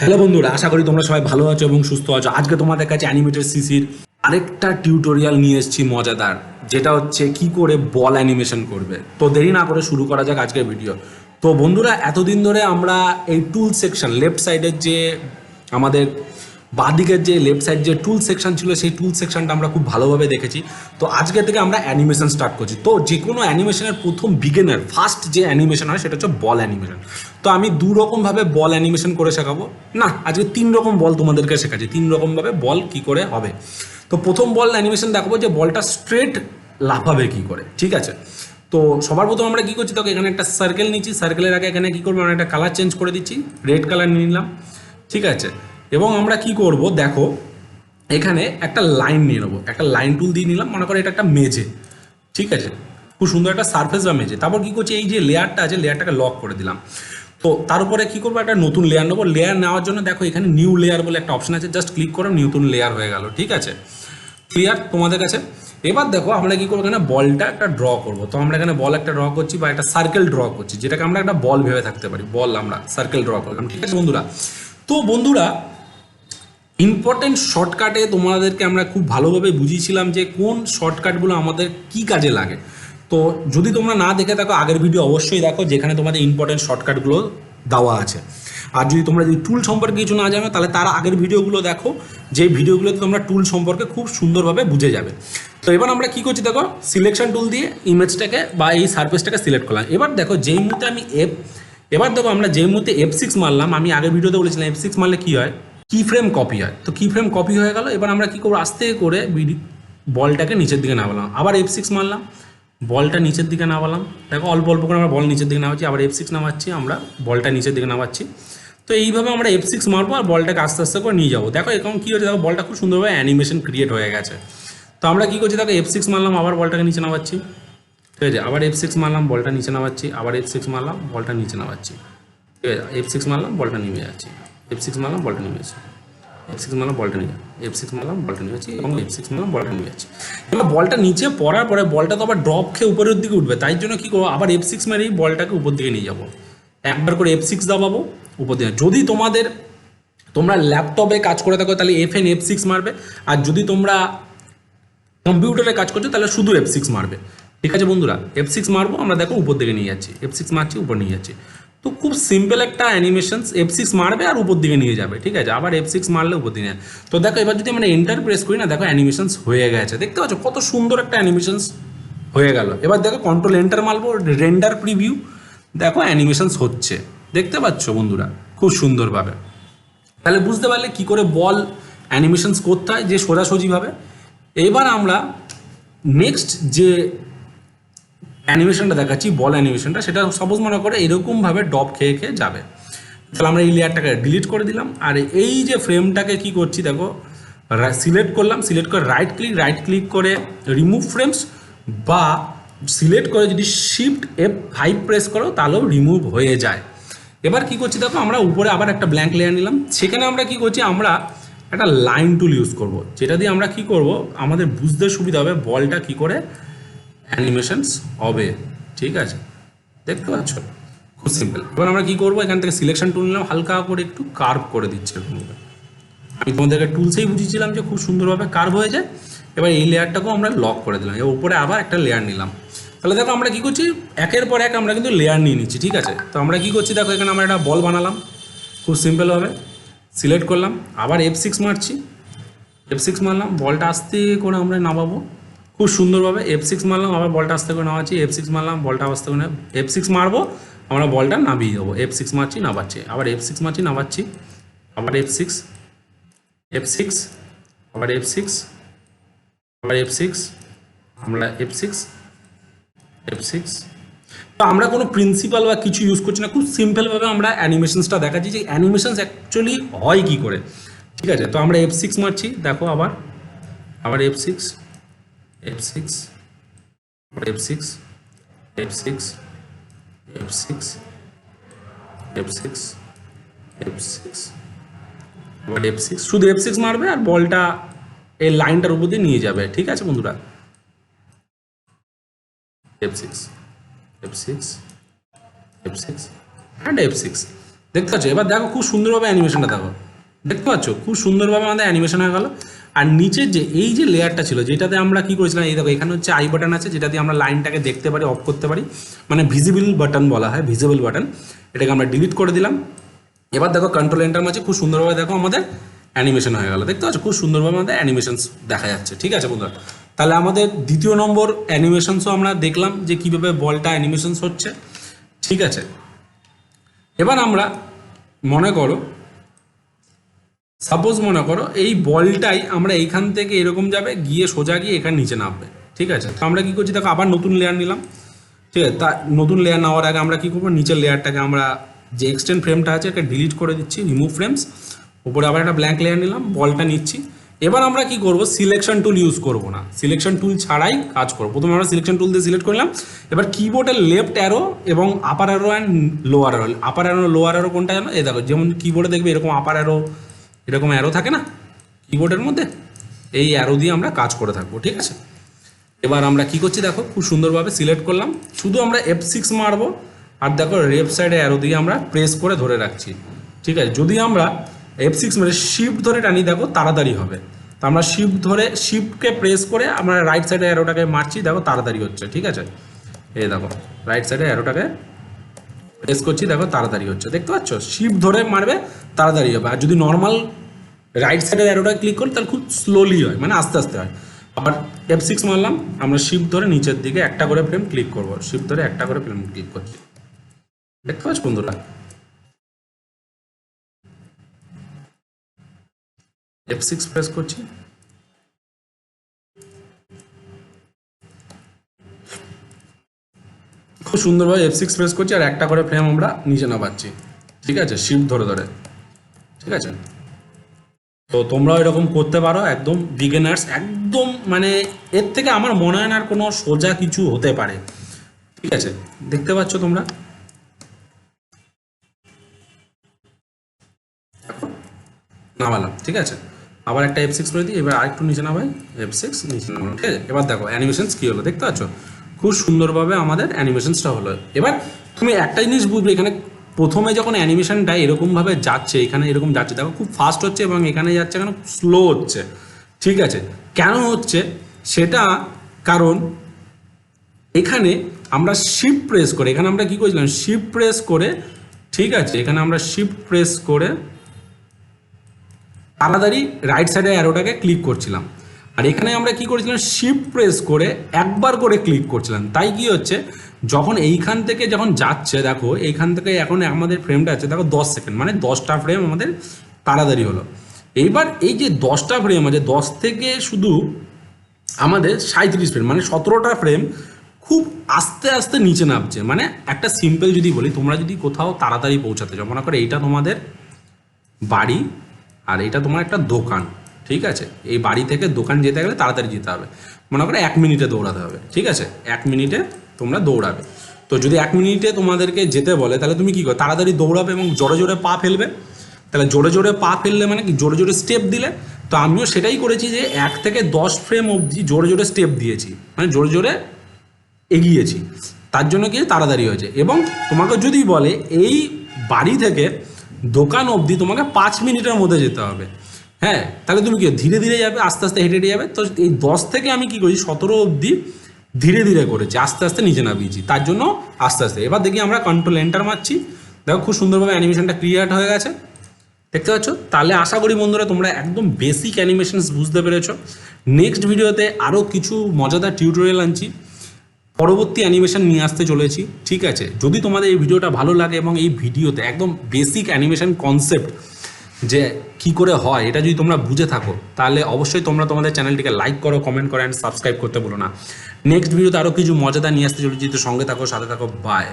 Hello বন্ধুরা, আশা করি তোমরা সবাই ভালো আছো এবং সুস্থ আছো। আজকে তোমাদের কাছে অ্যানিমেটেড সিসির আরেকটা টিউটোরিয়াল নিয়ে এসেছি মজাদার, যেটা হচ্ছে কি করে বল অ্যানিমেশন করবে। তো দেরি না করে শুরু করা যাক আজকের ভিডিও। তো বন্ধুরা, এতদিন ধরে আমরা এই টুল সেকশন লেফট সাইডের যে আমাদের বাঁদিকের যে লেফট সাইড যে টুল সেকশন ছিল, সেই টুল সেকশনটা আমরা খুব ভালোভাবে দেখেছি। তো আজকে থেকে আমরা অ্যানিমেশন স্টার্ট করছি। তো যে কোনো অ্যানিমেশনের প্রথম বিগিনার ফার্স্ট যে অ্যানিমেশন হয় সেটা হচ্ছে বল অ্যানিমেশন। তো আমি দু রকমভাবে বল অ্যানিমেশন করে শেখাবো, না আজকে তিন রকম বল তোমাদেরকে শেখাচ্ছি, তিন রকমভাবে বল কি করে হবে। তো প্রথম বল অ্যানিমেশন দেখাবো যে বলটা স্ট্রেট লাফাবে কি করে, ঠিক আছে। তো সবার প্রথম আমরা কী করছি, তখন এখানে একটা সার্কেল নিচ্ছি, সার্কেলের আগে এখানে কী করবো, আমরা একটা কালার চেঞ্জ করে দিচ্ছি, রেড কালার নিয়ে নিলাম, ঠিক আছে। এবং আমরা কি করব দেখো, এখানে একটা লাইন নিয়ে নেবো, একটা লাইন টুল দিয়ে নিলাম, মনে করো এটা একটা মেঝে, ঠিক আছে, খুব সুন্দর একটা সারফেস বা মেঝে। তারপর কী করছি, এই যে লেয়ারটা আছে লেয়ারটাকে লক করে দিলাম। তো তার উপরে কী করবো, একটা নতুন লেয়ার নেবো। লেয়ার নেওয়ার জন্য দেখো এখানে নিউ লেয়ার বলে একটা অপশন আছে, জাস্ট ক্লিক করো, নতুন লেয়ার হয়ে গেল, ঠিক আছে, ক্লিয়ার তোমাদের কাছে। এবার দেখো আমরা কী করবো, এখানে বলটা একটা ড্র করবো। তো আমরা এখানে বল একটা ড্র করছি বা একটা সার্কেল ড্র করছি, যেটাকে আমরা একটা বল ভেবে থাকতে পারি, বল আমরা সার্কেল ড্র করলাম, ঠিক আছে বন্ধুরা। তো বন্ধুরা, ইম্পর্টেন্ট শর্টকাটে তোমাদেরকে আমরা খুব ভালোভাবে বুঝিয়েছিলাম যে কোন শর্টকাটগুলো আমাদের কি কাজে লাগে। তো যদি তোমরা না দেখে থাকো, আগের ভিডিও অবশ্যই দেখো, যেখানে তোমাদের ইম্পর্টেন্ট শর্টকাটগুলো দেওয়া আছে। আর যদি তোমরা যদি টুল সম্পর্কে কিছু না জানো, তাহলে তার আগের ভিডিওগুলো দেখো, যে ভিডিওগুলোতে তোমরা টুল সম্পর্কে খুব সুন্দরভাবে বুঝে যাবে। তো এবার আমরা কী করছি দেখো, সিলেকশন টুল দিয়ে ইমেজটাকে বা এই সারফেসটাকে সিলেক্ট করলাম। এবার দেখো যেই মুহূর্তে আমি এবার দেখো আমরা যেই মুহূর্তে F6 মারলাম, আমি আগের ভিডিওতে বলেছিলাম F6 মারলে কী হয়, কি ফ্রেম কপি হয়। তো কি ফ্রেম কপি হয়ে গেল। এবার আমরা কী করবো, আস্তে করে বলটাকে নিচের দিকে নামালাম, আবার F6 মারলাম, বলটা নিচের দিকে নামালাম। দেখো অল্প অল্প করে আমরা বল নিচের দিকে নামাচ্ছি, আবার F6 নামাচ্ছি, আমরা বলটা নিচের দিকে নামাচ্ছি। তো এইভাবে আমরা F6 মারবো আর বলটাকে আস্তে আস্তে করে নিয়ে যাবো। দেখো এখন কী হচ্ছে, দেখো বলটা খুব সুন্দরভাবে অ্যানিমেশন ক্রিয়েট হয়ে গেছে। তো আমরা কী করছি দেখো, F6 মারলাম, আবার বলটাকে নিচে নামাচ্ছি, ঠিক আছে, আবার F6 মারলাম, বলটা নিচে নামাচ্ছি, আবার F6 মারলাম, বলটা নিচে নামাচ্ছি, ঠিক আছে, F6 মারলাম, বলটা নেমে যাচ্ছি, F6 মারলাম, বলটা নেমে যাচ্ছে, F6 মারলাম, বলটা নিয়ে F6 মারলাম, বলটা নিয়ে যাচ্ছি, এবং F6 মারলাম, বলটা নিয়ে যাচ্ছি। এবার বলটা নিচে পড়ার পরে বলটা তো আবার ড্রপ খেয়ে উপরের দিকে উঠবে, তাই জন্য কী করবো, আবার F6 মেরেই বলটাকে উপর দিকে নিয়ে যাবো, একবার করে F6 দাবাবো উপর দিকে। যদি তোমরা ল্যাপটপে কাজ করে থাকো তাহলে F6 মারবে, আর যদি তোমরা কম্পিউটারে কাজ করছো তাহলে শুধু F6 মারবে, ঠিক আছে বন্ধুরা। F6 মারবো আমরা, দেখো উপর দিকে নিয়ে যাচ্ছি, F6 মারছি, উপর নিয়ে যাচ্ছি। তো খুব সিম্পল একটা অ্যানিমেশন, F6 মারবে আর উপর দিকে নিয়ে যাবে, ঠিক আছে, আবার F6 মারলে উপর দিকে। তো দেখো এবার যদি আমরা এন্টার প্রেস করি না, দেখো অ্যানিমেশনস হয়ে গেছে, দেখতে পাচ্ছ কত সুন্দর একটা অ্যানিমেশনস হয়ে গেল। এবার দেখো কন্ট্রোল এন্টার মারবো, রেন্ডার প্রিভিউ, দেখো অ্যানিমেশনস হচ্ছে, দেখতে পাচ্ছ বন্ধুরা খুব সুন্দরভাবে। তাহলে বুঝতে পারলে কি করে বল অ্যানিমেশনস করতে হয়, যে সোজাসুজিভাবে। এবার আমরা নেক্সট যে অ্যানিমেশনটা দেখাচ্ছি, বল অ্যানিমেশনটা, সেটা সাপোজ মনে করে এরকমভাবে ডব খেয়ে খেয়ে যাবে। তাহলে আমরা এই লেয়ারটাকে ডিলিট করে দিলাম, আর এই যে ফ্রেমটাকে কি করছি দেখো, সিলেক্ট করলাম, সিলেক্ট করে রাইট ক্লিক করে রিমুভ ফ্রেমস, বা সিলেক্ট করে যদি শিফট F5 প্রেস করো তাহলেও রিমুভ হয়ে যায়। এবার কি করছি দেখো, আমরা উপরে আবার একটা ব্ল্যাঙ্ক লেয়ার নিলাম, সেখানে আমরা কি করছি, আমরা একটা লাইন টুল ইউজ করব, যেটা দিয়ে আমরা কি করব, আমাদের বুঝতে সুবিধা হবে বলটা কি করে অ্যানিমেশনস হবে, ঠিক আছে, দেখতে পাচ্ছ খুব সিম্পল। এবার আমরা কি করবো, এখান থেকে সিলেকশন টুল নিলাম, হালকা করে একটু কার্ভ করে দিচ্ছে। আমি তোমাদেরকে টুলসেই বুঝিয়েছিলাম যে খুব সুন্দরভাবে কার্ভ হয়ে যায়। এবার এই লেয়ারটাকেও আমরা লক করে দিলাম, এবার উপরে আবার একটা লেয়ার নিলাম। তাহলে দেখো আমরা কী করছি, একের পর এক আমরা কিন্তু লেয়ার নিয়ে নিচ্ছি, ঠিক আছে। তো আমরা কী করছি দেখো, এখানে আমরা একটা বল বানালাম খুব সিম্পলভাবে, সিলেক্ট করলাম, আবার F6 মারছি, F6 মারলাম, বলটা আস্তে করে আমরা নামাবো খুব সুন্দরভাবে, F6 মারলাম, আবার বলটা আস্তে করে নামাচ্ছি, F6 মারলাম, বলটা আস্তে করে F6 মারবো, আমরা বলটা নামিয়ে দেবো, F6 মারছি, নামাচ্ছি, আবার F6 মারছি, নামাচ্ছি, আবার F6, F6, আবার F6, আবার F6, আমরা F6, F6। তো আমরা কোনো প্রিন্সিপাল বা কিছু ইউজ করছি না, খুব সিম্পলভাবে আমরা অ্যানিমেশনসটা দেখাচ্ছি যে অ্যানিমেশনস অ্যাকচুয়ালি হয় কী করে, ঠিক আছে। তো আমরা F6 মারছি, দেখো আবার F6, F6, F6, F6, F6, F6, F6, আবার F6, শুধু F6 মারবে আর বলটা এই লাইনটার উপর দিয়ে নিয়ে যাবে, ঠিক আছে বন্ধুরা। F6, F6, F6 and F6। দেখতে পাচ্ছ? এবার দেখো খুব সুন্দরভাবে অ্যানিমেশনটা দেখো, দেখতে পাচ্ছ খুব সুন্দরভাবে আমাদের অ্যানিমেশন হয়ে গেল। আর নিচের যে এই যে লেয়ারটা ছিল যেটাতে আমরা কি করেছিলাম, এই দেখো এখানে হচ্ছে আই বাটন আছে যেটা দিয়ে আমরা লাইনটাকে দেখতে পারি, অফ করতে পারি, মানে ভিজিবল বাটন বলা হয়, ভিজিবল বাটন। এটাকে আমরা ডিলিট করে দিলাম। এবার দেখো কন্ট্রোল এন্টার মারছি, খুব সুন্দরভাবে দেখো আমাদের অ্যানিমেশন হয়ে গেল। দেখতে পাচ্ছ খুব সুন্দরভাবে আমাদের অ্যানিমেশন দেখা যাচ্ছে। ঠিক আছে বন্ধুরা, তাহলে আমাদের দ্বিতীয় নম্বর অ্যানিমেশনসও আমরা দেখলাম যে কীভাবে বলটা অ্যানিমেশনস হচ্ছে। ঠিক আছে, এবার আমরা মনে করো, সাপোজ মনে করো এই বলটাই আমরা এইখান থেকে এরকম যাবে, গিয়ে সোজা গিয়ে এখানে নিচে নামবে। ঠিক আছে, তো আমরা কী করছি দেখো, আবার নতুন লেয়ার নিলাম। ঠিক আছে, তা নতুন লেয়ার নেওয়ার আগে আমরা কী করবো, নিচের লেয়ারটাকে আমরা যে এক্সটেন্ড ফ্রেমটা আছে এটা ডিলিট করে দিচ্ছি, রিমুভ ফ্রেমস। উপরে আবার একটা ব্ল্যাঙ্ক লেয়ার নিলাম, বলটা নিচ্ছি। এবার আমরা কি করব, সিলেকশন টুল ইউজ করব না, সিলেকশন টুল ছাড়াই কাজ করব। প্রথমে আমরা সিলেকশন টুল দিয়ে সিলেক্ট করলাম। এবার কিবোর্ডের লেফট অ্যারো এবং upper arrow and lower arrow, upper arrow lower arrow কোনটা জানো, এই দেখো যেমন কিবোর্ডে দেখবে এরকম আপার অ্যারো, এরকম অ্যারো থাকে না কিবোর্ডের মধ্যে, এই অ্যারো দিয়ে আমরা কাজ করে থাকবো। ঠিক আছে, এবার আমরা কি করছি দেখো, খুব সুন্দরভাবে সিলেক্ট করলাম, শুধু আমরা F6 মারবো, আর দেখো লেফট সাইডে অ্যারো দিয়ে আমরা প্রেস করে ধরে রাখছি। ঠিক আছে, যদি আমরা F6 মানে শিফট ধরে টানি দেখো তাড়াতাড়ি হবে। তো আমরা শিফট ধরে, শিফটকে প্রেস করে আমরা রাইট সাইডে অ্যারোটাকে মারছি, দেখো তাড়াতাড়ি হচ্ছে। ঠিক আছে, এই দেখো রাইট সাইডে অ্যারোটাকে প্রেস করছি, দেখো তাড়াতাড়ি হচ্ছে। দেখতে পাচ্ছ, শিফট ধরে মারবে তাড়াতাড়ি হবে। আর যদি নর্মাল রাইট সাইডের অ্যারোটা ক্লিক করি তাহলে খুব স্লোলি হয়, মানে আস্তে আস্তে হয়। আবার F6 মারলাম, আমরা শিফট ধরে নিচের দিকে একটা করে ফ্রেম ক্লিক করবো, শিফট ধরে একটা করে ফ্রেম ক্লিক করছি। দেখতে পাচ্ছ বন্ধুরা, F6 প্রেস করছি, খুব সুন্দরভাবে F6 প্রেস করছি, আর একটা করে ফ্রেম আমরা নিচে নামাচ্ছি। ঠিক আছে, শিফট ধরে ধরে। ঠিক আছে, তো তোমরাও এরকম করতে পারো, একদম বিগিনার্স, একদম মানে এর থেকে আমার মনে হয় না আর কোনো সোজা কিছু হতে পারে। ঠিক আছে, দেখতে পাচ্ছ তোমরা, নামালাম। ঠিক আছে, আবার একটা F6 করে দিই, এবার আরেকটু নিচে নামাই, F6 নিচে নামালাম। ঠিক আছে, এবার দেখো অ্যানিমেশনস কী হলো, দেখতে পাচ্ছ খুব সুন্দরভাবে আমাদের অ্যানিমেশনসটা হলো। এবার তুমি একটা জিনিস বুঝবে, এখানে প্রথমে যখন অ্যানিমেশনটা এরকমভাবে যাচ্ছে, এখানে এরকম যাচ্ছে দেখো খুব ফাস্ট হচ্ছে, এবং এখানে যাচ্ছে কেন স্লো হচ্ছে। ঠিক আছে, কেন হচ্ছে সেটা, কারণ এখানে আমরা শিফট প্রেস করে, এখানে আমরা কি করেছিলাম, শিফট প্রেস করে, ঠিক আছে এখানে আমরা শিফট প্রেস করে তাড়াতাড়ি রাইট সাইডে অ্যারোটাকে ক্লিক করছিলাম, আর এখানে আমরা কি করেছিলাম, শিফট প্রেস করে একবার করে ক্লিক করছিলাম। তাই কি হচ্ছে, যখন এইখান থেকে যখন যাচ্ছে দেখো, এইখান থেকে এখন আমাদের ফ্রেমটা আছে দেখো 10 সেকেন্ড, মানে 10টা ফ্রেম আমাদের তাড়াতাড়ি হলো। এইবার এই যে 10টা ফ্রেম আছে, 10 থেকে শুধু আমাদের 37 ফ্রেম, মানে 17টা ফ্রেম খুব আস্তে আস্তে নিচে নামছে। মানে একটা সিম্পল যদি বলি, তোমরা যদি কোথাও তাড়াতাড়ি পৌঁছাতে চাও, মনে করো এইটা তোমাদের বাড়ি আর এটা তোমার একটা দোকান। ঠিক আছে, এই বাড়ি থেকে দোকান যেতে গেলে তাড়াতাড়ি যেতে হবে, মনে করো 1 মিনিটে দৌড়াতে হবে। ঠিক আছে, 1 মিনিটে তোমরা দৌড়াবে। তো যদি 1 মিনিটে তোমাদেরকে যেতে বলে, তাহলে তুমি কী করো, তাড়াতাড়ি দৌড়াবে এবং জোরে জোরে পা ফেলবে। তাহলে জোরে জোরে পা ফেললে মানে কি, জোরে জোরে স্টেপ দিলে। তো আমিও সেটাই করেছি, যে 1 থেকে 10 ফ্রেম অবধি জোরে জোরে স্টেপ দিয়েছি, মানে জোরে জোরে এগিয়েছি, তার জন্য কি তাড়াতাড়ি হয়েছে। এবং তোমাকে যদি বলে এই বাড়ি থেকে দোকান অবধি তোমাকে 5 মিনিটের মধ্যে যেতে হবে, হ্যাঁ, তাহলে তুমি কি ধীরে ধীরে যাবে, আস্তে আস্তে হেঁটে হেঁটে যাবে। তো এই 10 থেকে আমি কি করেছি, 17 অবধি ধীরে ধীরে করেছি, আস্তে আস্তে নিচে নামিয়েছি, তার জন্য আস্তে আস্তে। এবার দেখি আমরা কন্ট্রোল এন্টার মারছি, দেখো খুব সুন্দরভাবে অ্যানিমেশনটা ক্রিয়েট হয়ে গেছে। দেখতে পাচ্ছ, তাহলে আশা করি বন্ধুরা তোমরা একদম বেসিক অ্যানিমেশনস বুঝতে পেরেছো। নেক্সট ভিডিওতে আরও কিছু মজাদার টিউটোরিয়াল আনছি, পরবর্তী অ্যানিমেশন নিয়ে আসতে চলেছি। ঠিক আছে, যদি তোমাদের এই ভিডিওটা ভালো লাগে এবং এই ভিডিওতে একদম বেসিক অ্যানিমেশন কনসেপ্ট যে কি করে হয় এটা যদি তোমরা বুঝে থাকো, তাহলে অবশ্যই তোমরা তোমাদের চ্যানেলটিকে লাইক করো, কমেন্ট করো অ্যান্ড সাবস্ক্রাইব করতে বলো না। নেক্সট ভিডিওতে আরও কিছু মজাদার নিয়ে আসতে চলেছি, তো সঙ্গে থাকো, সাথে থাকো, বাই।